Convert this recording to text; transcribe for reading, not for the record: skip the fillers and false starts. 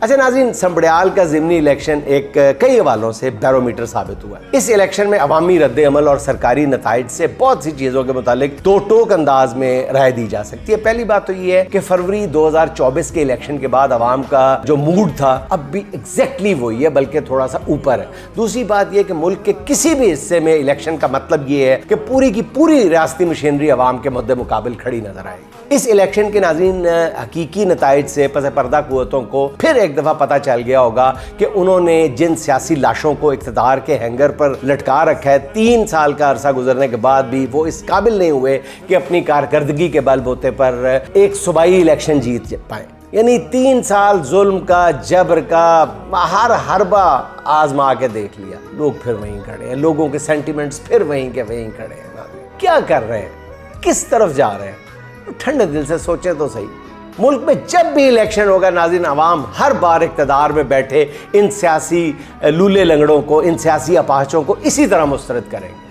अच्छा नाज़रीन, संबड़ियाल का ज़िमनी इलेक्शन एक कई हवालों से बैरोमीटर साबित हुआ है। इस इलेक्शन में अवामी रद्द अमल और सरकारी नताइज से बहुत सी चीज़ों के मुतालिक दो टोक अंदाज में राय दी जा सकती है। पहली बात तो ये है कि फरवरी 2024 के इलेक्शन के बाद अवाम का जो मूड था अब भी एग्जैक्टली वही है, बल्कि थोड़ा सा ऊपर है। दूसरी बात यह कि मुल्क के किसी भी हिस्से में इलेक्शन का मतलब ये है कि पूरी की पूरी रियासती मशीनरी अवाम के मुद्दे मुकाबिल खड़ी नजर आएगी। इस इलेक्शन के नाज़रीन हकीकी नताइज से पस पर्दा कुव्वतों को फिर एक दफा पता चल गया होगा कि उन्होंने जिन सियासी लाशों को इख्तिदार के हैंगर पर लटका रखा है, 3 साल का अरसा गुजरने के बाद भी वो इस काबिल नहीं हुए कि अपनी कारकर्दगी के बलबूते पर एक सूबाई इलेक्शन जीत पाए। यानी 3 साल जुल्म का, जबर का हर हरबा आजमा के देख लिया। लोग फिर वहीं खड़े हैं, लोगों के सेंटिमेंट्स फिर वहीं के वहीं खड़े हैं। क्या कर रहे हैं, किस तरफ जा रहे हैं? ठंडे दिल से सोचे तो सही। मुल्क में जब भी इलेक्शन होगा नाज़रीन, अवाम हर बार इक़्तिदार में बैठे इन सियासी लूले लंगड़ों को, इन सियासी अपाहचों को इसी तरह मुस्तरद करेंगे।